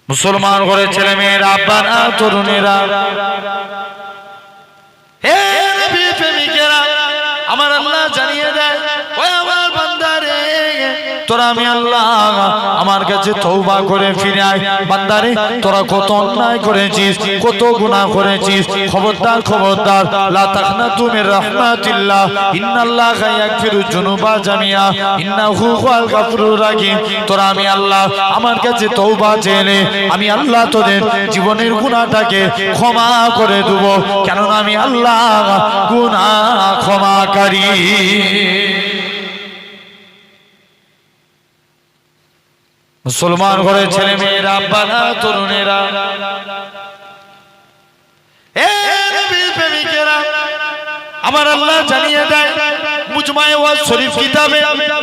মুসলমান ঘরে ছেলে মেয়েরা, আব্বারা, তরুণেরা, হে নবী প্রেমিকেরা, আমার আল্লাহ জানিয়ে দেয়, ওই আমার বান্দারে, তোরা আমি আল্লাহ আমার কাছে তওবা করে ফিরে আয়। বান্দারে, তোরা কত অন্যায় করেছিস, কত গুনাহ করেছিস, খবরদার খবরদার, লা তাকনাতু মির রাহমাতিল্লাহ, ইন্নাল্লাহা ইয়াগফিরুয যুনুবা জামিআ, ইন্নাহু হুয়াল গাফুরুর রাহিম। তোরা আমি আল্লাহ আমার কাছে তওবা চেয়ে, আমি আল্লাহ তোদের জীবনের গুনাহটাকে ক্ষমা করে দেব, কেননা আমি আল্লাহ গুনাহ ক্ষমাকারী। মুসলমান ঘরে ছেলে মেয়েরা, আব্বারা, তরুণেরা, হে নবী প্রেমিকেরা, আমার আল্লাহ জানিয়ে দেয়, মুজমায়ে ওয়াজ শরীফ কিতাবে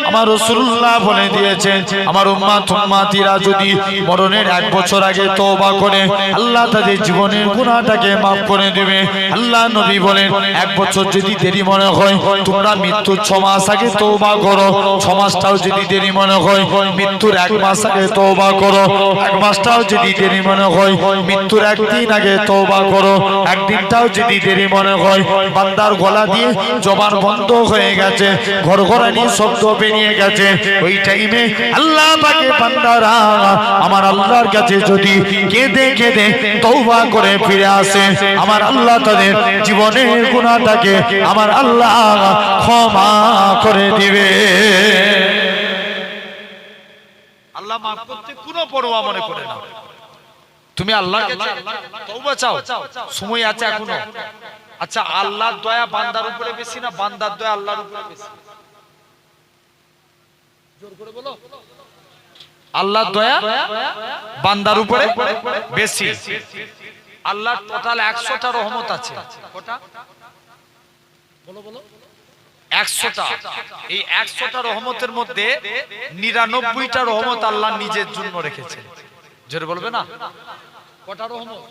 আমার রাসূলুল্লাহ বলে দিয়েছেন, আমার উম্মত উম্মতিরা যদি মরণের 1 বছর আগে তওবা করে, আল্লাহ তাদের জীবনের গুনাহটাকে maaf করে দেবে। আল্লাহ নবী বলেন, 1 বছর যদি দেরি মনে হয়, তোমরা মৃত্যুর 6 মাস আগে তওবা করো। 6 মাসটাও যদি দেরি মনে হয়, মৃত্যুর 1 মাস আগে তওবা করো। 1 মাসটাও যদি দেরি মনে হয়, মৃত্যুর 1 দিন আগে তওবা করো। 1 দিনটাও যদি দেরি মনে হয়, বান্দার গলা দিয়ে জবান বন্ধ হয়ে গেছে, ঘরঘরানি শব্দ বেরিয়ে গেছে, ওই টাইমে আল্লাহ পাকে বান্দারা আমার আল্লাহর কাছে যদি কেঁদে কেঁদে তওবা করে ফিরে আসে, আমার আল্লাহ তাদের জীবনের গুনাহটাকে আমার আল্লাহ ক্ষমা করে দিবে। আল্লাহ maaf করতে কোনো পরোয়া মনে করে না। তুমি আল্লাহর কাছে তওবা চাও, সময় আছে এখনো। আচ্ছা, আল্লাহর দয়া বান্দার উপরে বেশি না বান্দার দয়া আল্লাহর উপরে বেশি? জোর করে বলো। আল্লাহর দয়া বান্দার উপরে বেশি। আল্লাহর টোটাল 100টা রহমত আছে। কটা? বলো বলো। 100টা। এই 100টা রহমতের মধ্যে 99টা রহমত আল্লাহ নিজের জন্য রেখেছেন। জোরে বলবে না? কটা রহমত?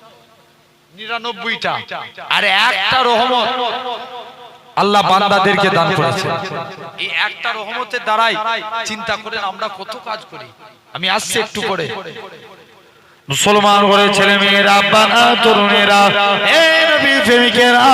99টা। আর একটা রহমত আল্লাহ বান্দাদেরকে দান করেছে। এই একটা রহমতের দ্বারাই চিন্তা করেন আমরা কত কাজ করি। আমি আসছি একটু পরে। মুসলমান ঘরে ছেলে মেয়েরা, আব্বারা, তরুণেরা, হে নবী প্রেমিকেরা,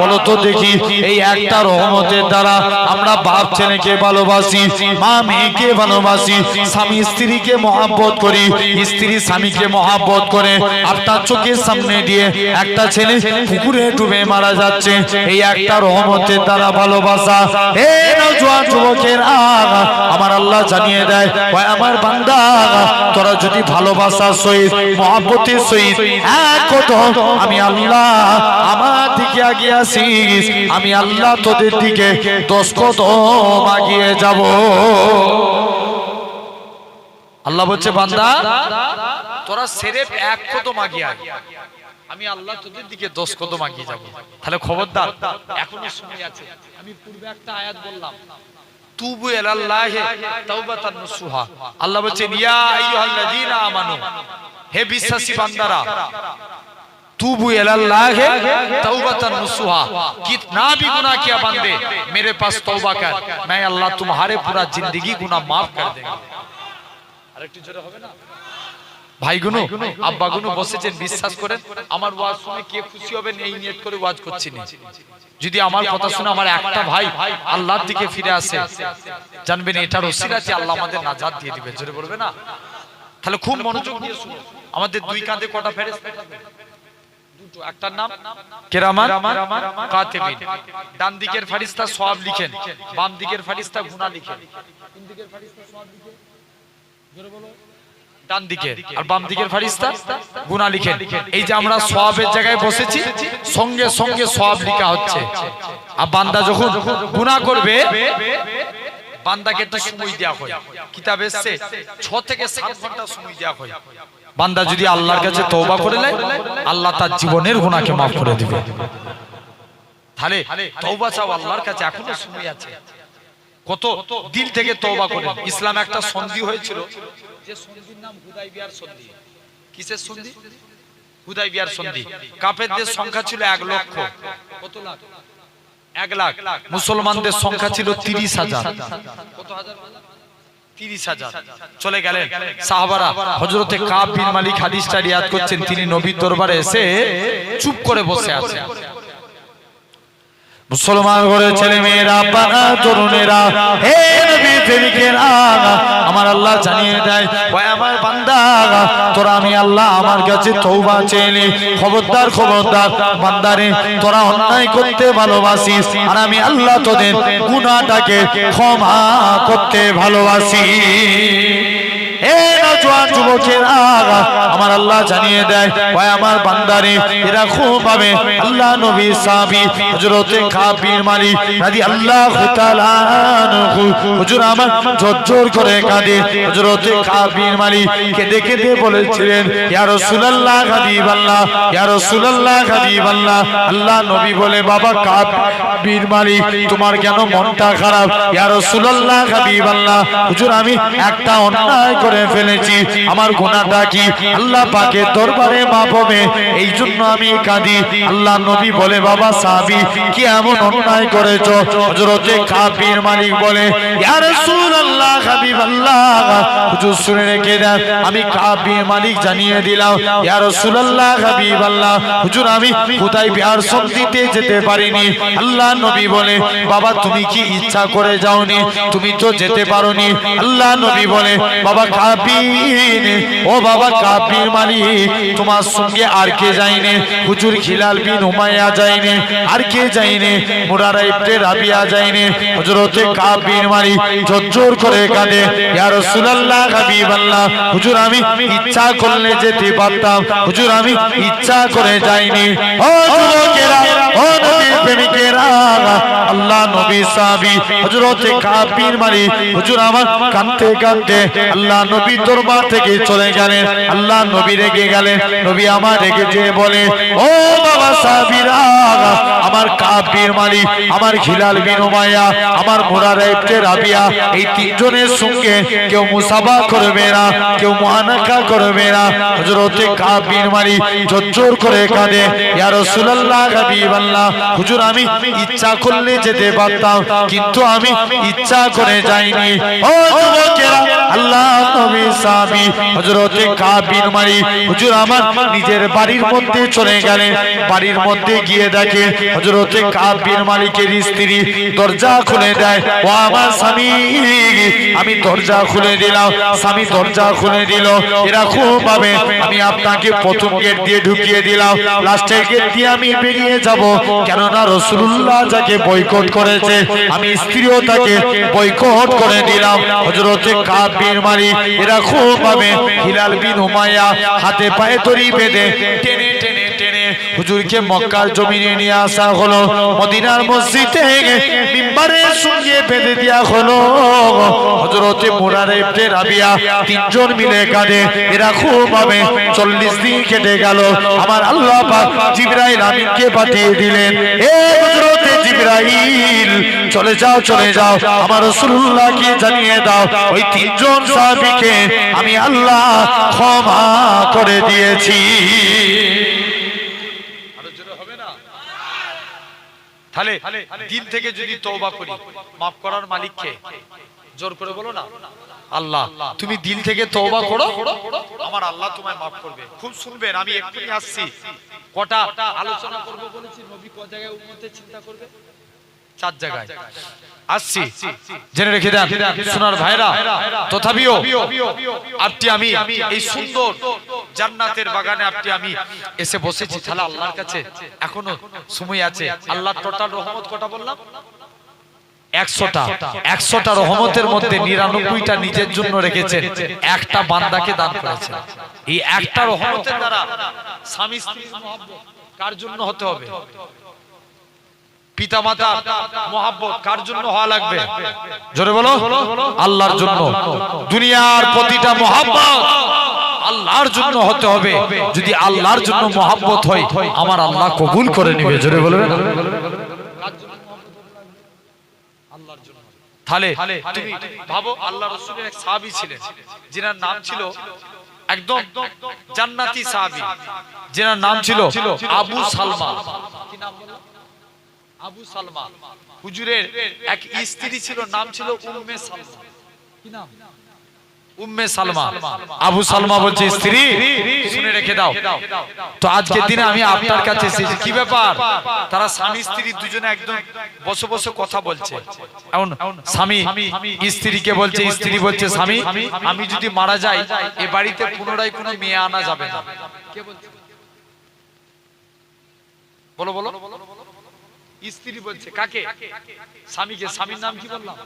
বলো তো দেখি, এই একটা রহমতের দ্বারা আমরা বাপ ছেলেকে ভালোবাসি, মা মেয়েকে ভালোবাসি, স্বামী স্ত্রীকে মহব্বত করি, স্ত্রী স্বামীকে মহব্বত করে, আপনার চোখের সামনে দিয়ে একটা ছেলে পুকুরে ডুবে মারা যাচ্ছে, এই একটা রহমতের দ্বারা ভালোবাসা। হে নওজোয়ান যুবকেরা, আমার আল্লাহ জানিয়ে দেয়, ওই আমার বান্দা, তোরা যদি ভালোবাসা সহিত মহব্বতের সহিত এক কদম আমি আল্লাহ আমার দিকে আগিয়ে আসিস, আমি আল্লাহ তোদের দিকে 10 কদম আগিয়ে যাব। আল্লাহ বলছে, বান্দা তোরা সির্ফ 1 কদম আগিয়ে আয়, আমি আল্লাহ তোদের দিকে 10 কদম আগিয়ে যাব। তাহলে খবরদার, এখনো সময় আছে। আমি পূর্বে একটা আয়াত বললাম, তুবু ইলাল্লাহি তাওবাতান নসুহা। আল্লাহ বলেন, ইয়া আইয়ুহাল্লাযীনা আমানু, হে বিশ্বাসী বান্দারা, তুবু ইলাল্লাহি তাওবাতান নসুহা, कितना भी गुनाह किया बंदे मेरे पास तौबा कर, मैं अल्लाह तुम्हारे पूरा जिंदगी गुनाह माफ कर देगा। আরেকটু জোরে হবে না? ভাইগুনো, আব্বাগুনো বসেছেন, বিশ্বাস করেন আমার ওয়াজ শুনে কে খুশি হবেন এই নিয়ত করে ওয়াজ করছি না। যদি আমার কথা শুনে আমার একটা ভাই আল্লাহর দিকে ফিরে আসে, জানবেন এটার ওসিলাতে আল্লাহ আমাদের নাজাত দিয়ে দিবেন। জোরে বলবে না? তাহলে খুব মনোযোগ দিয়ে শুনুন। আমাদের 2 কাঁধে কটা ফেরেশতা? 2টো। একটার নাম কিরামান কাতিবিন। ডান দিকের ফেরেশতা সওয়াব লিখেন, বাম দিকের ফেরেশতা গুনাহ লিখেন। কোন দিকের ফেরেশতা সওয়াব লিখে? জোরে বলো। ডান দিকে। আর বাম দিকের ফেরেশতা গুনাহ লিখেন। এই যে আমরা সওয়াবের জায়গায় বসেছি, সঙ্গে সঙ্গে সওয়াব লেখা হচ্ছে। আর বান্দা যখন গুনাহ করবে, বান্দাকে একটু সময় দেয়া হয়। কিতাবে এসেছে 6 থেকে 7 ঘন্টা সময় দেয়া হয়। বান্দা যদি আল্লাহর কাছে তওবা করে নেয়, আল্লাহ তার জীবনের গুনাহকে maaf করে দিবে। তাহলে তওবা চাও আল্লাহর কাছে, এখনো সময় আছে। কত দিল থেকে তওবা করেন। ইসলামে একটা সন্ধি হয়েছিল, যে সন্ধির নাম হুদাইবিয়ার সন্ধি। কিসের সন্ধি? হুদাইবিয়ার সন্ধি। কাফেরদের সংখ্যা ছিল 1 লক্ষ। কত লাখ? 1 লাখ। মুসলমানদের সংখ্যা ছিল 30,000। কত হাজার? 30,000 চলে গেলেন সাহাবারা। হযরতে কাব বিন মালিক হাদিসটা রিয়াদ করছেন, তিনি নবীর দরবারে এসে চুপ করে বসে আছেন। মুসলমান ঘরের ছেলে মেয়েরা, পাড়া তরুণেরা, হে নবী প্রেমিকেরা, আমার আল্লাহ জানিয়ে দেয়, ওই আমার বান্দা, তোরা আমি আল্লাহ আমার কাছে তওবা চেয়ে, খবরদার খবরদার বান্দারে, তোরা অন্যায় করতে ভালোবাসিস, আর আমি আল্লাহ তোদের গুনাহটাকে ক্ষমা করতে ভালোবাসি। হে নওজোয়ান যুবকেরা, আমার আল্লাহ জানিয়ে দেয়, ওই আমার বান্দারে, এরা খুব ভাবে আল্লাহ নবী সাহাবী হযরতে কাব বিন মালিক রাদিয়াল্লাহু তাআলা আনহু, হুজুর আমার ঝরঝর করে কাঁদে। হযরতে কাব বিন মালিক কেঁদে কেঁদে বলেছিলেন, ইয়া রাসূলুল্লাহ হাবিবাল্লাহ, ইয়া রাসূলুল্লাহ হাবিবাল্লাহ। আল্লাহ নবী বলে, বাবা কাব বিন মালিক, তোমার কেন মনটা খারাপ? ইয়া রাসূলুল্লাহ হাবিবাল্লাহ, হুজুর আমি একটা অন্যায় করে ফেলেছি, আমার গুনাহটা কি আল্লাহ পাকের দরবারে মাফ হবে, এই জন্য আমি কাঁদি। আল্লাহ নবী বলে, বাবা সাহাবী, কি এমন অন্যায় করেছো? হযরতে কাব বিন মালিক বলে, ইয়া রাসূলুল্লাহ হাবিবাল্লাহ, হুজুর শুনে রেখে দেন, আমি কাব বিন মালিক জানিয়ে দিলাম, ইয়া রাসূলুল্লাহ হাবিবাল্লাহ, হুজুর আমি হুদায়বিয়ার সন্ধিতে যেতে পারিনি। আল্লাহ নবী বলে, বাবা তুমি কি ইচ্ছা করে যাওনি? তুমি তো যেতে পারোনি। আল্লাহ নবী বলে, বাবা কাব বিন, ও বাবা কাব বিন মালিক, তোমার সঙ্গে আর কে যায়নি? হুজুর হিলাল বিন উমাইয়া যায়নি, আর কে যায়নি? মুরারা ইবনে রাবিয়া যায়নি। হযরতে কাব বিন মালিক ঝরঝর করে কাঁদে, ইয়া রাসূলুল্লাহ হাবিবাল্লাহ, হুজুর আমি ইচ্ছা করলে যেতে পারতাম, হুজুর আমি ইচ্ছা করে যাইনি। ও যুবকেরা, ও নবীর প্রেমিকেরা, আল্লাহ নবী সাহাবী হযরতে কাব বিন মালিক, হুজুর আমার কাঁদতে কাঁদতে আল্লাহ নবীর দরবার থেকে চলে গেলেন। আল্লাহ নবী রেগে গেলেন। নবী আমার রেগে যেয়ে বলে, ও বাবা সাহাবীরা, আমার কাব বিন মালিক, আমার হিলাল বিন উমাইয়া, আমার মুরারা ইবনে রাবিয়া, এই তিনজনের সঙ্গে কেউ মুসাফা করবে না, কেউ মুআনাকা করবে না। হযরতে কাব বিন মালিক ঝরঝর করে কাঁদে, ইয়া রাসূলুল্লাহ হাবিবাল্লাহ, হুজুর আমি ইচ্ছা করলে যেতে পারতাম, কিন্তু আমি ইচ্ছা করে যাইনি। ও যুবকেরা, আল্লাহ নবী সাহাবী হযরতে কাব বিন মালিক, হুজুর আমার নিজের বাড়ির মধ্যে চলে গেলেন। বাড়ির মধ্যে গিয়ে দেখে হযরতে কাব বিন মালিকের স্ত্রী দরজা খুলে দেয়। ও আমার স্বামী, আমি দরজা খুলে দিলাম। স্বামী দরজা খুলে দিল, এরা খুব ভাবে আমি আপনাকে প্রথম গেট দিয়ে ঢুকিয়ে দিলাম, লাস্টের গেট দিয়ে আমি বেরিয়ে যাব, কেননা রাসূলুল্লাহ যাকে বয়কট করেছে, আমি স্ত্রীও তাকে বয়কট করে দিলাম। হযরতে কাব বিন মালিক, এরা খুব ভাবে হিলাল বিন উমাইয়া হাতে পায়ে দড়ি বেঁধে টেনে টেনে টেনে হুজুরকে মক্কার জমিনে নিয়ে আসা হলো। মদিনার মসজিদে মিম্বারের সঙ্গে বেঁধে দেয়া হলো। হযরতে মুরারা ইবনে রাবিয়া তিনজন মিলে কাঁদে। এরা খুব ভাবে 40 দিন কেটে গেল। আমার আল্লাহ পাক জিবরাইল আমিনকে পাঠিয়ে দিলেন, হে হযরতে জিবরাইল, চলে যাও চলে যাও, আমার রাসূলুল্লাহকে জানিয়ে দাও, ওই তিনজন সাহাবীকে আমি আল্লাহ ক্ষমা করে দিয়েছি। তাহলে দিল থেকে যদি তওবা করি, মাফ করার মালিক কে? জোর করে বলো না, আল্লাহ। তুমি দিল থেকে তওবা করো, আমার আল্লাহ তোমায় মাফ করবে। খুব শুনবেন, আমি এক্ষুনি আসছি। কটা আলোচনা করব বলেছি, নবী কোন জায়গায় উম্মতের চিন্তা করবে? 4 জায়গায় আসছি, জেনে রেখে দেন সোনার ভাইরা। তথাপিও আপনি আমি এই সুন্দর জান্নাতের বাগানে আপনি আমি এসে বসেছি, তাহলে আল্লাহর কাছে এখনো সময় আছে। আল্লাহর টোটাল রহমত কটা বললাম? 100টা। 100টা রহমতের মধ্যে 99টা নিজের জন্য রেখেছেন, একটা বান্দাকে দান করেছেন। এই একটা রহমতের দ্বারা স্বামী স্ত্রীর মহব্বত কার জন্য হতে হবে? পিতামাতা মহব্বত কার জন্য হওয়া লাগবে? জোরে বলো, আল্লাহর জন্য। দুনিয়ার প্রতিটা মহব্বত আল্লাহর জন্য হতে হবে। যদি আল্লাহর জন্য মহব্বত হয়, আমার আল্লাহ কবুল করে নেবে। জোরে বলবেন, আল্লাহর জন্য। তাহলে তুমি ভাবো, আল্লাহ রাসূলের এক সাহাবী ছিলেন, যিনার নাম ছিল একদম জান্নাতি সাহাবী, যিনার নাম ছিল আবু সালমা। কি নাম বলো? আবু সালমা। হুজুরের এক স্ত্রী ছিল, নাম ছিল উম্মে সালমা। কি নাম? উম্মে সালমা। আবু সালমা বলছে স্ত্রী শুনে রেখে দাও, তো আজকের দিনে আমি আপনার কাছে এসেছি। কি ব্যাপার? তারা স্বামী স্ত্রী দুজনে একদম বসে বসে কথা বলছে। এখন স্বামী স্ত্রীকে বলছে, স্ত্রী বলছে স্বামী আমি যদি মারা যাই এ বাড়িতে পুনরায় কোনো মেয়ে আনা যাবে না। কে বলছে? বলো বলো। স্ত্রী বলছে কাকে? স্বামীকে। স্বামীর নাম কি বললাম?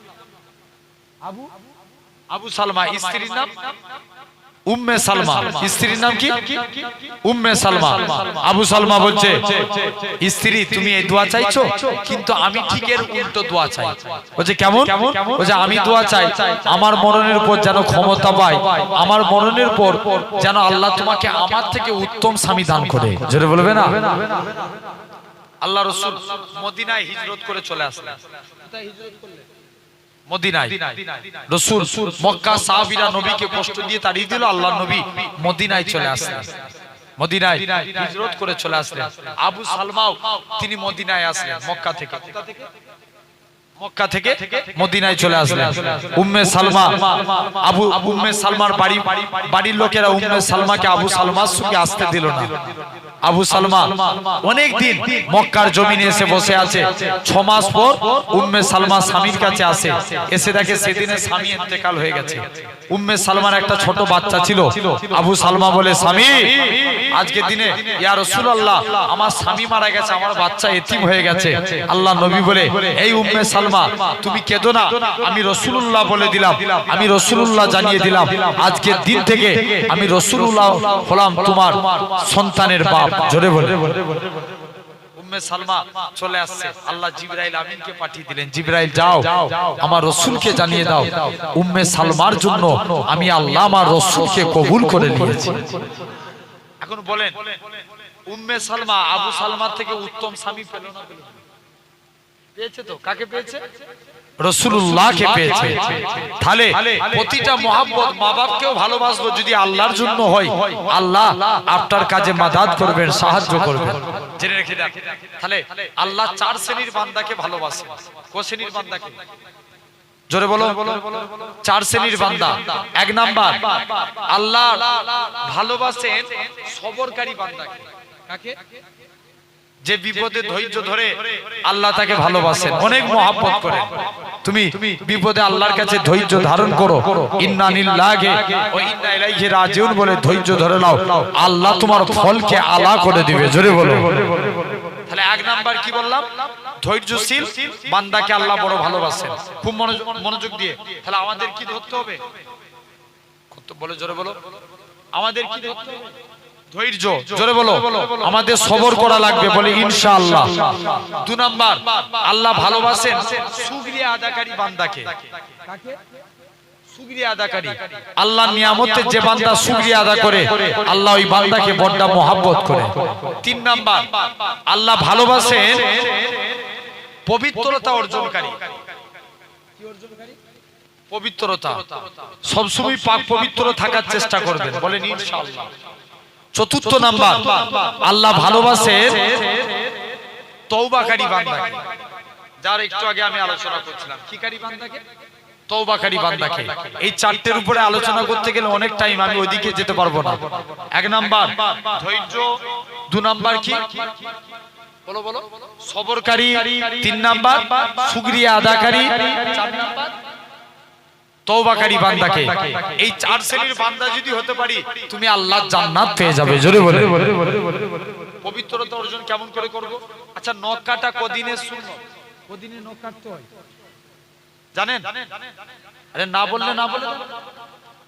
আবু সালমা। স্ত্রীর নাম উম্মে সালমা। স্ত্রীর নাম কি? উম্মে সালমা। আবু সালমা বলছে স্ত্রী তুমি এই দোয়া চাইছো, কিন্তু আমি ঠিক এর উল্টো দোয়া চাই। বলছে কেমন? বলছে আমি দোয়া চাই আমার মরণের পর যেন ক্ষমতা পায়, আমার মরণের পর যেন আল্লাহ তোমাকে আমার থেকে উত্তম স্বামী দান করে। জোরে বলবে না? আল্লাহ রাসূল মদিনায় হিজরত করে চলে আসলেন। কোথায় হিজরত করলেন? মদিনায়। রাসূল মক্কা সাহাবীরা নবীকে কষ্ট দিয়ে তাড়িয়ে দিল, আল্লাহর নবী মদিনায় চলে আসলেন। মদিনায় হিজরত করে চলে আসলেন। আবু সালমাও তিনি মদিনায় আসলেন মক্কা থেকে। মক্কা থেকে মদিনায় চলে আসলেন। উম্মে সালমা উম্মে সালমার বাড়ির লোকেরা উম্মে সালমাকে আবু সালমার সঙ্গে আসতে দিল না। আবু সালমা অনেক দিন মক্কার জমিনে এসে বসে আছে। 6 মাস পর উম্মে সালমা স্বামীর কাছে আসে, এসে দেখে সেদিনে স্বামী ইন্তেকাল হয়ে গেছে। উম্মে সালমার একটা ছোট বাচ্চা ছিল। আবু সালমা বলে স্বামী আজকে দিনে ইয়া রাসূলুল্লাহ আমার স্বামী মারা গেছে, আমার বাচ্চা এতিম হয়ে গেছে। আল্লাহ নবী বলে এই উম্মে সালমা তুমি কেঁদো না, আমি রাসূলুল্লাহ বলে দিলাম, আমি রাসূলুল্লাহ জানিয়ে দিলাম আজকের দিন থেকে আমি রাসূলুল্লাহ হলাম তোমার সন্তানের বাপ। জোরে বলে। উম্মে সালমা চলে আসছে। আল্লাহ জিবরাইল আমিনকে পাঠিয়ে দিলেন, জিবরাইল যাও আমার রাসূলকে জানিয়ে দাও উম্মে সালমার জন্য আমি আল্লাহ আমার রাসূলকে কবুল করে নিয়েছি। এখন বলেন উম্মে সালমা আবু সালমার থেকে উত্তম স্বামী পেল না? পেয়েছে তো। কাকে পেয়েছে? রাসূলুল্লাহকে পেয়েছে। তাহলে প্রতিটা মহব্বত মা বাপকেও ভালোবাসবো যদি আল্লাহর জন্য হয়, আল্লাহ আপনার কাজে মাদাদ করবেন, সাহায্য করবেন। জেনে রেখে দেন। তাহলে আল্লাহ 4 শ্রেণীর বান্দাকে ভালোবাসেন। কোন শ্রেণীর বান্দাকে? জোরে বলো। 4 শ্রেণীর বান্দা। 1 নাম্বার আল্লাহ ভালোবাসেন সবরকারী বান্দাকে। কাকে? যে বিপদে ধৈর্য ধরে আল্লাহ তাকে ভালোবাসেন, অনেক মহব্বত করেন। তুমি বিপদে আল্লাহর কাছে ধৈর্য ধারণ করো, ইন্না লিল্লাহি ওয়া ইন্না ইলাইহি রাজিউন বলে ধৈর্য ধরে নাও, আল্লাহ তোমার ফলকে আলা করে দিবে। জোরে বলো। তাহলে 1 নাম্বার কি বললাম? ধৈর্যশীল বান্দাকে আল্লাহ বড় ভালোবাসেন। খুব মনোযোগ দিয়ে। তাহলে আমাদের কি ধরতে হবে? কত বলে জোরে বলো। আমাদের কি ধরতে হবে? ধৈর্য। জোরে বলো। আমাদের সবর করা লাগবে বলে ইনশাআল্লাহ। 2 নাম্বার আল্লাহ ভালোবাসেন শুকরিয়া আদাকারী বান্দাকে। কাকে? শুকরিয়া আদাকারী। আল্লাহর নিয়ামতের যে বান্দা শুকরিয়া আদা করে আল্লাহ ওই বান্দাকে বড় মহব্বত করে। 3 নাম্বার আল্লাহ ভালোবাসেন পবিত্রতা অর্জনকারী। কি অর্জনকারী? পবিত্রতা। সবসময় পাক পবিত্র থাকার চেষ্টা করবেন বলেন ইনশাআল্লাহ। 4 নাম্বার আল্লাহ ভালোবাসেন তওবাকারী বান্দাকে। যার একটু আগে আমি আলোচনা করছিলাম কিকারী বান্দাকে? তওবাকারী বান্দাকে। এই 4টের উপরে আলোচনা করতে গেলে অনেক টাইম, আমি ওইদিকে যেতে পারবো না। 1 নাম্বার ধৈর্য, 2 নাম্বার কি বলো বলো সবরকারী, 3 নাম্বার শুকরিয়া আদাকারী, 4 নাম্বার তওবাকারী বান্দাকে। এই 4 শ্রেণীর বান্দা যদি হতে পারি তুমি আল্লাহর জান্নাত পেয়ে যাবে। জোরে বলে। পবিত্রতা অর্জন কেমন করে করব? আচ্ছা নখ কাটা কদিনে সুন্নাত? কদিনে নখ কাটতে হয় জানেন? আরে না বললে না বলে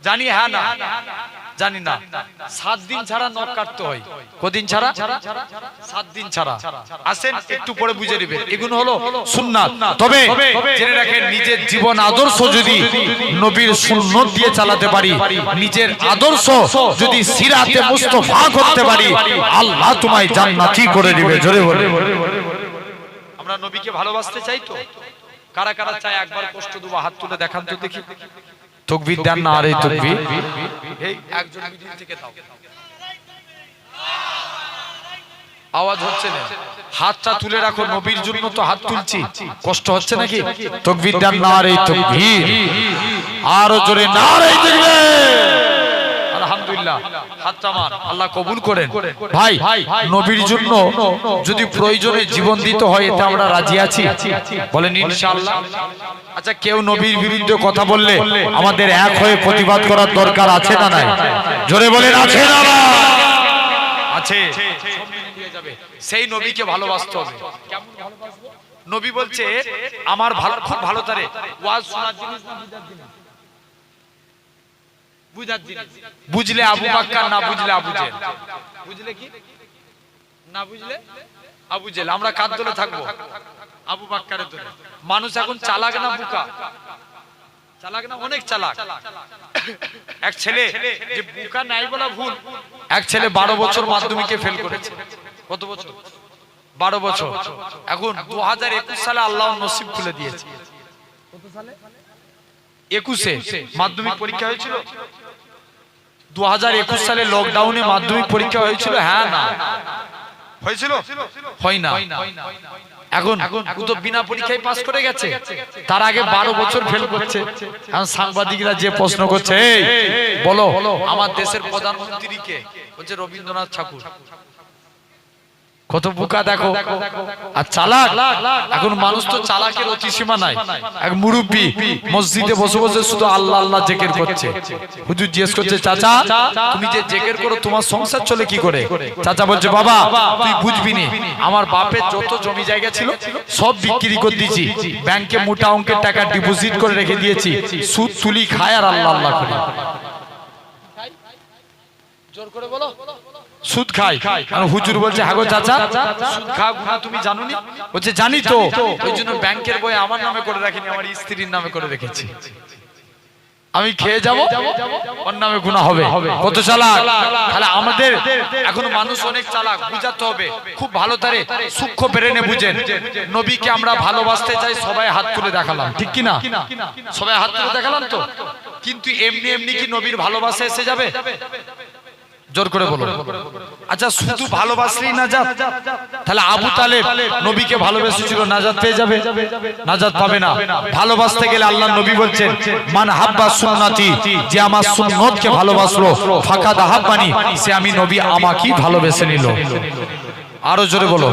জানি। হ্যাঁ না জানি না। 7 দিন ছাড়া নখ কাটতে হয়। কদিন ছাড়া? 7 দিন ছাড়া। আসেন একটু পরে বুঝে নেবেন। এগুলো হলো সুন্নাত। তবে জেনে রাখেন নিজের জীবন আদর্শ যদি নবীর সুন্নাত দিয়ে চালাতে পারি, নিজের আদর্শ যদি সিরাতে মুস্তাফা করতে পারি, আল্লাহ তোমায় জান্নাতি করে দিবে। জোরে বলে। আমরা নবীকে ভালোবাসতে চাই তো? কারা কারা চায় একবার কষ্ট দেবো? হাত তুলে দেখান তো দেখি। তাকবীর দেন না? আরে তাকবীর। এই একজন মিডিল থেকে দাও। আওয়াজ হচ্ছে না, হাতটা তুলে রাখো, নবীর জন্য তো হাত তুলছি, কষ্ট হচ্ছে নাকি? তাকবীর দেন, নারে তাকবীর, আরো জোরে নারে তাকবীর। আলহামদুলিল্লাহ, হাতটা মান, আল্লাহ কবুল করেন। ভাই, নবীর জন্য যদি প্রয়োজনে জীবন দিতে হয় এতে আমরা রাজি আছি, বলেন ইনশাআল্লাহ। আচ্ছা, কেউ নবীর বিরুদ্ধে কথা বললে আমাদের এক হয়ে প্রতিবাদ করার দরকার আছে না নাই? জোরে বলেন আছে না? আছে। সেই নবীকে ভালোবাসতে হবে। কেমন ভালোবাসবো? নবী বলছে আমার ভালো, খুব ভালো তারে ওয়াজ শোনার জিনিস না বুঝার জিনিস? বুঝার জিনিস। বুঝলে আবু বকর, না বুঝলে আবু জেল। বুঝলে কি, না বুঝলে আবু জেল। আমরা কার দলে থাকবো? আবু বকরের দলে। মানুষ এখন চালাক না বোকা? চালাক না, অনেক চালাক। এক ছেলে, যে বোকা নাই বলা ভুল, এক ছেলে 12 বছর মাধ্যমিকে ফেল করেছে। কত বছর? 12 বছর। এখন 2021 সালে আল্লাহ নসিব খুলে দিয়েছে। কত সালে? 21-এ মাধ্যমিক পরীক্ষা হয়েছিল। 2021 সালে লকডাউনে মাধ্যমিক পরীক্ষা হয়েছিল? হ্যাঁ না হয়েছিল? হয় না। এখন তো বিনা পরীক্ষায় পাস করে গেছে, তার আগে 12 বছর ফেল করছে। এখন সাংবাদিকরা যে প্রশ্ন করছে, এই বলো আমার দেশের প্রধানমন্ত্রী কে? বলছে রবীন্দ্রনাথ ঠাকুর। কত বোকা দেখো, আর চালাক। এখন মানুষ তো চালাকের অতি সীমা নাই। এক মুরব্বি মসজিদে বসে বসে শুধু আল্লাহ আল্লাহ জিকির করছে। হুজুর জিজ্ঞেস করছে, চাচা তুমি যে জিকির করো তোমার সংসার চলে কি করে? চাচা বলছে, বাবা তুই বুঝবি নি, আমার বাপের যত জমি জায়গা ছিল সব বিক্রি করে দিয়েছি, ব্যাংকে মোটা অঙ্কের টাকা ডিপোজিট করে রেখে দিয়েছি, সুদ তুলি খায় আর আল্লাহ আল্লাহ করি। জোর করে বলো, সুদ খাই। আর হুজুর বলছে, হ্যাঁ গো চাচা সুদ খাও গুনাহ তুমি জানো নি? বলছে জানি তো, ওই জন্য ব্যাংকের বই আমার নামে করে রাখিনি, আমার স্ত্রীর নামে করে রেখেছি। আমি খেয়ে যাব, ওর নামে গুনাহ হবে। কত চালাক! তাহলে আমাদের এখন মানুষ অনেক চালাক, বুঝাতে হবে খুব ভালো তারে সূক্ষ্ম ব্রেনে বুঝেন। নবীকে আমরা ভালোবাসতে চাই, সবাই হাত তুলে দেখালাম, ঠিক কি না? সবাই হাত তুলে দেখালাম তো, কিন্তু এমনি এমনি কি নবীর ভালোবাসা এসে যাবে? জোর করে বলো। আচ্ছা, শুধু ভালোবাসলেই নাজাত? তাহলে আবু তালেব নবীকে ভালোবেসেছিল, নাজাত পেয়ে যাবে? নাজাত পাবে না। ভালোবাসতে গেলে আল্লাহর নবী বলছেন, মান হাব্বা সুন্নতি, যে আমার সুন্নতকে ভালোবাসলো, ফাকাদ আহাব্বানি, সে আমি নবী আমাকেই ভালোবেসে নিল। আরো জোরে বলো,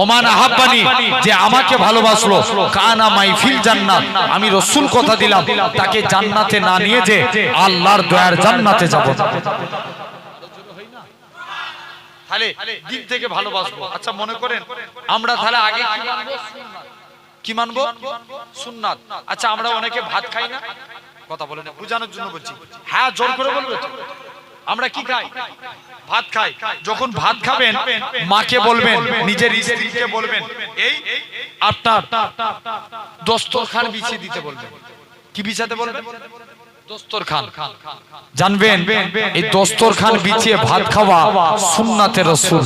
ওমান আহাব্বানি, যে আমাকে ভালোবাসলো, কানা মাই ফিল জান্নাত, আমি রাসূল কথা দিলাম তাকে জান্নাতে না নিয়ে যে আল্লাহর দয়ার জান্নাতে যাব। তাহলে দিন থেকে ভালোবাসবো। আচ্ছা মনে করেন আমরা তাহলে আগে কি মানবো? সুন্নাত। আচ্ছা আমরা অনেকে ভাত খাই না, কথা বলে না, বুঝানোর জন্য বলছি। হ্যাঁ জোর করে বলবে তো। আমরা কি খাই? ভাত খাই। যখন ভাত খাবেন মাকে বলবেন, নিজের স্ত্রীকে বলবেন, এই আপনার দস্তরখান বিছিয়ে দিতে বলবেন। কি বিছাতে বলবেন? দস্তরখান। জানবেন এই দস্তরখান বিছিয়ে ভাত খাওয়া সুন্নাতে রাসূল।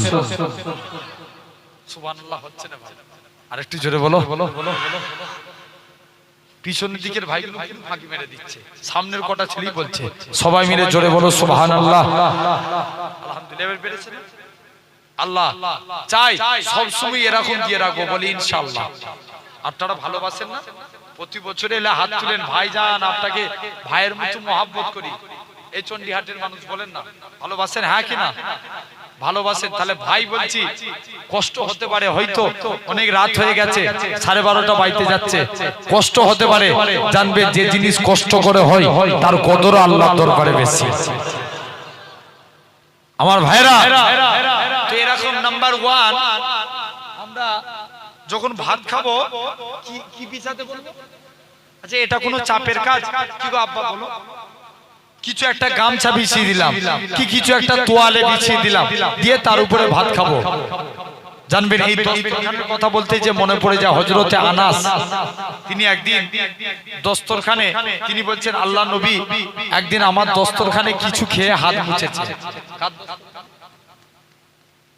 সুবহানাল্লাহ হচ্ছে না ভাই? আরেকটু জোরে বলো। পিছনের দিকের ভাইগুলো ফাঁকি মেরে দিচ্ছে, সামনের কটা ছেলেই বলছে। সবাই মিলে জোরে বলো সুবহানাল্লাহ। আলহামদুলিল্লাহ পেরেছেন। আল্লাহ চাই সব সময় এরকম দিয়ে রাখবো, বলি ইনশাআল্লাহ। আপনারা ভালোবাসেন না? প্রতি বছর এলে হাত তুলেন, ভাইজান আপনাকে ভাইয়ের মতো মহব্বত করি। এই চন্ডিহাটের মানুষ বলেন না ভালোবাসেন? হ্যাঁ কি না? ভালোবাসেন। তাহলে ভাই বলছি, কষ্ট হতে পারে, হয়তো অনেক রাত হয়ে গেছে, 12:30 বাজতে যাচ্ছে, কষ্ট হতে পারে। জানবে যে জিনিস কষ্ট করে হয় তার কদর আল্লাহর দরবারে বেশি। আমার ভাইরা তো এরকম নাম্বার 1 আমরা যখন ভাত খাবো কি বিছাতে বলবো? আচ্ছা এটা কোনো চাপের কাজ? কি গো আব্বা বলো? কিছু একটা গামছা বিছিয়ে দিলাম, কি কিছু একটা তোয়ালে বিছিয়ে দিলাম, দিয়ে তার উপরে ভাত খাবো। জানবেন এই দস্তরখানের কথা বলতে যে মনে পড়ে যায় হযরতে আনাস। তিনি একদিন দস্তরখানে, তিনি বলছেন আল্লাহ নবী একদিন আমার দস্তরখানে কিছু খেয়ে হাত মুছেছে।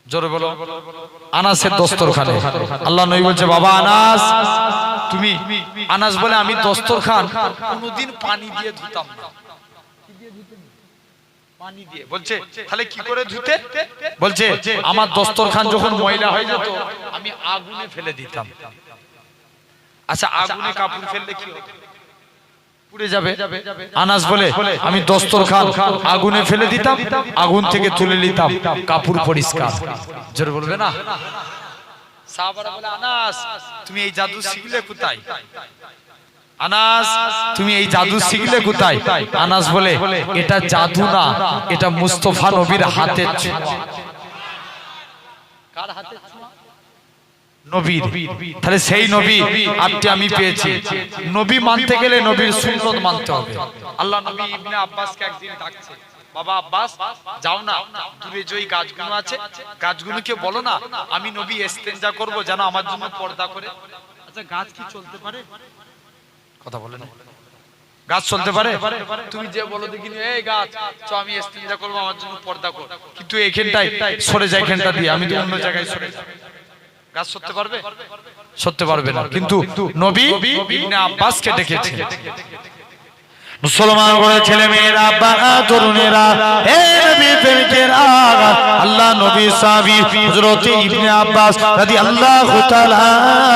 জোরে বলো। আনাসের দস্তরখানে আল্লাহ নবী বলছে, বাবা আনাস তুমি। আনাস বলে, আমি দস্তরখান কোনদিন পানি দিয়ে ধুতাম না। পানি দিয়ে। বলছে তাহলে কি করে ধুতে? বলছে আমার দস্তরখান যখন ময়লা হয়ে যেত আমি আগুনে ফেলে দিতাম। আচ্ছা আগুনে কাপড় ফেললে কি হতো? পুড়ে যাবে। আনাস বলে আমি দস্তরখান আগুনে ফেলে দিতাম, আগুন থেকে তুলে নিতাম, কাপড় পরিষ্কার। জোরে বলবে না? সাহাবারা বলে আনাস তুমি এই জাদু শিখলে কোথায়? আনাস তুমি এই জাদু শিখলে কোথায়? আনাস বলে এটা জাদু না, এটা মুস্তাফা নবীর হাতের ছোঁয়া। কার হাতের ছোঁয়া? নবীর। তাহলে সেই নবী আপনি আমি পেয়েছি। নবী মানতে গেলে নবীর সুন্নাত মানতে হবে। আল্লাহ নবী ইবনে আব্বাসকে একদিন ডাকছে, বাবা আব্বাস যাও না, দূরে যে গাছগুলো আছে গাছগুলোকে বলো না আমি নবী ইস্তেঞ্জা করব যেন আমার জন্য পর্দা করে। আচ্ছা গাছ কি চলতে পারে? কথা বলে না, গাছ চলতে পারে? তুমি যে বলো দেখিনি এই গাছ চ আমি ইস্তেঞ্জা করব আমার জন্য পর্দা কর, কিন্তু এইখানটায় সরে যায়, এখানটা দিয়ে আমি তো অন্য জায়গায় সরে যাব, গাছ সরতে পারবে? সরতে পারবে না। কিন্তু নবী ইবনে আব্বাসকে ডেকেছে। মুসলমান করে ছেলে মেয়েরা, বাবা তরুণেরা, হে নবী প্রেমিকেরা, আল্লাহ নবী সাহাবী হযরত ইবনে আব্বাস রাদিয়াল্লাহু তাআলা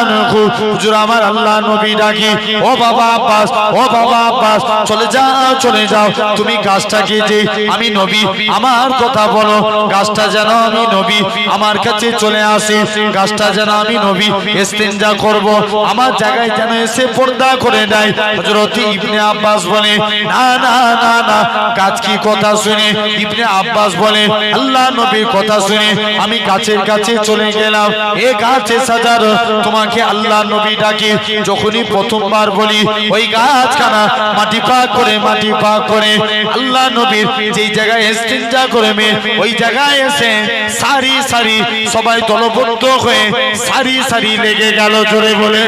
আনহু হুজুর আমার আল্লাহ নবী ডাকি, ও বাবা আব্বাস, ও বাবা আব্বাস চলে যাও চলে যাও, তুমি গাছটাকে যে আমি নবী আমার কথা বলো, গাছটা যেন আমি নবী আমার কাছে চলে আসে, গাছটা যেন আমি নবী ইস্তেঞ্জা করব আমার জায়গায় যেন এসে পর্দা করে দেয়। হযরত ইবনে আব্বাস বলে না না না না, গাছ কি কথা শুনে ইবনে আব্বাস বলে আল্লাহ নবীর কথা শুনে আমি গাছের কাছে চলে গেলাম। এ গাছে সাজার তোমাকে আল্লাহ নবী ডাকে, যখনই প্রথমবার বলি ওই গাছখানা মাটি পাক করে মাটি পাক করে আল্লাহ নবীর যেই জায়গায় ইস্তেঞ্জা করবে ওই জায়গায় এসে সারি সারি সবাই দলবদ্ধ হয়ে সারি সারি লেগে গেল। জোরে বলে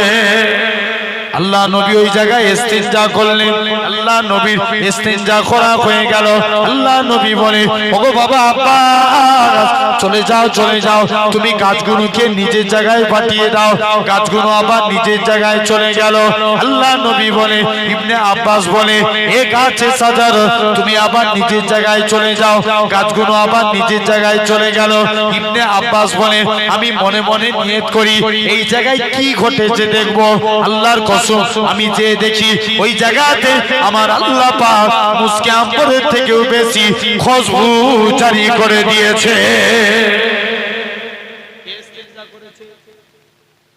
আল্লাহ নবী ওই জায়গায় ইস্তেঞ্জা করলেন, আল্লাহ নবীর ইস্তেঞ্জা করা হয়ে গেল। আল্লাহ নবী বলে ওগো বাবা আব্বাস চলে যাও চলে যাও, তুমি গাছগুলোকে নিজের জায়গায় পাঠিয়ে দাও। গাছগুলো আবার নিজের জায়গায় চলে গেল। আল্লাহ নবী বলে ইবনে আব্বাস বলে এ গাছে সাজার তুমি আবার নিজের জায়গায় চলে যাও। গাছগুলো আবার নিজের জায়গায় চলে গেল। ইবনে আব্বাস বলে আমি মনে মনে নিয়ত করি এই জায়গায় কি ঘটেছে দেখবো। আল্লাহর কসম আমি যে দেখি ওই জায়গাতে আমার আল্লাহ পাক মুসকে আম্বরের থেকেও বেশি খুশবু জারি করে দিয়েছে।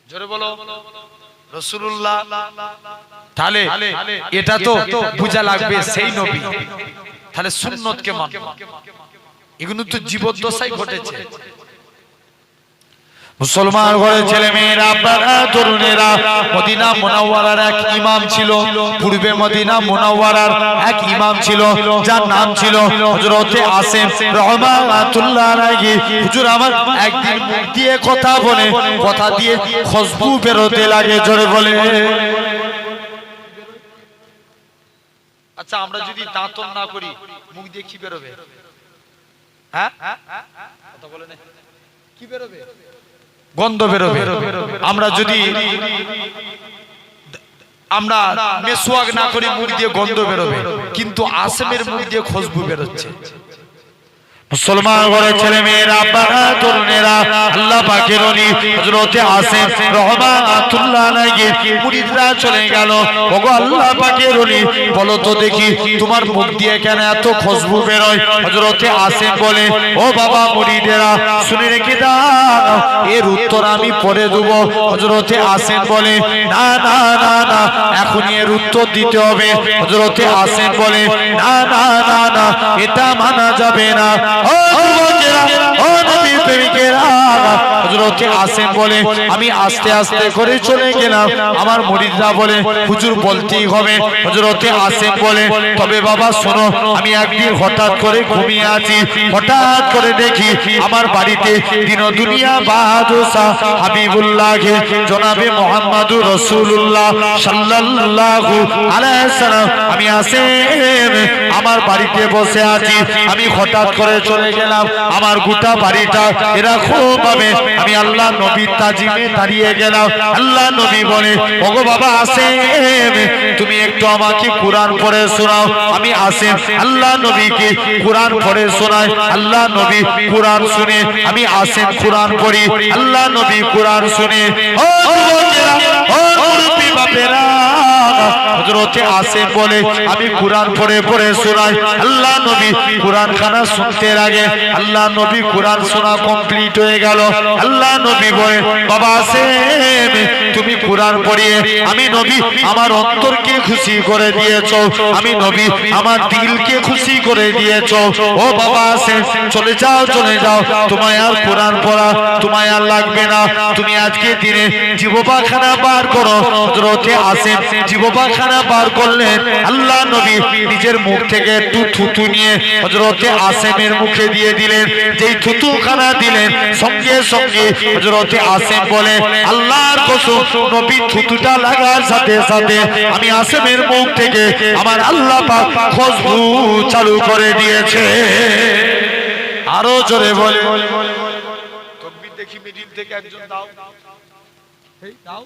জোরে বলো রাসূলুল্লাহ। তাহলে এটা তো বুঝা লাগবে সেই নবী, তাহলে সুন্নতকে মানব। এগুলো তো জীবদ্দশায় ঘটেছে। মুসলমান ঘরের ছেলে মেয়েরা, আপনারা তরুণেরা, মদিনা মুনাওয়ারার এক ইমাম ছিল, পূর্বে মদিনা মুনাওয়ারার এক ইমাম ছিল যার নাম ছিল হযরতে আসিম রাহমাতুল্লাহ আলাইহি। হুজুর আমার একদিন মুখ দিয়ে কথা বলে কথা দিয়ে খুশবু বেরোতে লাগে। জোরে বলে আচ্ছা আমরা যদি দাঁতন না করি মুখ দিয়ে কি বেরোবে? হ্যাঁ কথা বলে না, কি বেরোবে? গন্ধ বেরোবে। আমরা যদি আমরা মেসওয়াক না করি মুখ দিয়ে গন্ধ বেরোবে, কিন্তু আসিমের মুখ দিয়ে খুশবু বেরোচ্ছে। মুসলমান ঘরের ছেলে মেয়েরা, আপনারা তরুণেরা, আল্লাহ পাকের ওলি হযরতে আসিম রাহমাতুল্লাহ আলাইহি মুরিদরা চলে গেল। ওগো আল্লাহ পাকের ওলি বলো তো দেখি তোমার মুখ দিয়ে কেন এত খুশবু বেরোয়? হযরতে আসিম বলে ও বাবা মুরিদেরা শুনে রেখে দাও, এর উত্তর আমি পরে দেব। হযরতে আসিম বলে না না না না এখনই এর উত্তর দিতে হবে। হযরতে আসিম বলে না না না না এটা মানা যাবে না। ও যুবকেরা, ও নবী প্রেমিকেরা, হযরতে আসিম বলে আমি আস্তে আস্তে করে চলে গেলাম। আমার মুরিদরা বলে হুজুর বলতেই হবে। হযরতে আসিম বলে তবে বাবা শোনো, আমি একদিন হঠাৎ করে ঘুমিয়ে আছি, হঠাৎ করে দেখি আমার বাড়িতে দিন দুনিয়া বাদশাহ হাবিবুল্লাহ জনাবে মুহাম্মদুর রাসূলুল্লাহ সাল্লাল্লাহু আলাইহি সাল্লাম আমি আসিম আমার বাড়িতে বসে আছি। আমি হঠাৎ করে চলে গেলাম, আমার গোটা বাড়িটা এরকম ভাবে আমি আল্লাহ নবীর তাজিমে দাঁড়িয়ে গেলাম। আল্লাহ নবী বলে, ওগো বাবা আসেম, তুমি একটু আমাকে কোরআন পড়ে শোনাও। আমি আসেম আল্লাহ নবীকে কোরআন পড়ে শোনাই। আল্লাহ নবী কোরআন শুনে আমি আসেম কোরআন পড়ি। আল্লাহ নবী কোরআন শুনে, ও যুবকেরা, ও মুরব্বি বাপেরা, হযরতে আসেম বলে আমি কোরআন পড়ে পড়ে শোনাই। আল্লাহ নবী কোরআন খানা শুনতে লাগে। আল্লাহ নবী কোরআন শোনা কমপ্লিট হয়ে গেল। আল্লাহ নবী বলে, বাবা আসেম, তুমি কোরআন পড়িয়ে আমি নবী আমার অন্তরকে খুশি করে দিয়েছো, আমি নবী আমার দিলকে খুশি করে দিয়েছো। ও বাবা আসেম, চলে যাও চলে যাও, তোমায় আর কোরআন পড়া তোমায় আর লাগবে না। তুমি আজকে দিনে জিহ্বাখানা বার করো। হযরতে আসেম জিহ্বাখানা বার করলেন। আল্লাহ নবী নিজের মুখ থেকে একটু থুতু নিয়ে হযরতে আসেমের মুখে দিয়ে দিলেন। যেই থুতুখানা দিলেন, সঙ্গে সঙ্গে হযরতে আসেম বলে, আল্লাহর কসম, নবী থুতুটা লাগার সাথে সাথে আমি আসেমের মুখ থেকে আমার আল্লাহ পাক খুশবু চালু করে দিয়েছে। আরো জোরে বলে, তাকবীর দেখি মিডিল থেকে একজন দাও। এই দাও,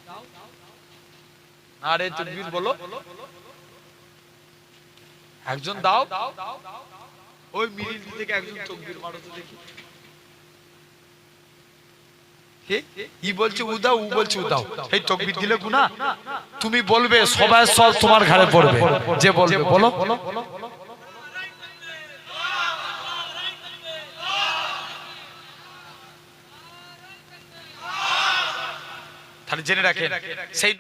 আরে তাকবীর বলো, একজন দাও। ওই মিডিল থেকে একজন তাকবীর মারো তো দেখি। ই বলছে উদাও, ও বলছে উদাও। এই তাকবীর দিলে গুনাহ? তুমি বলবে, সবাই সব তোমার ঘরে পড়বে। যে বলবে বলো। তাহলে জেনে রাখেন, সেই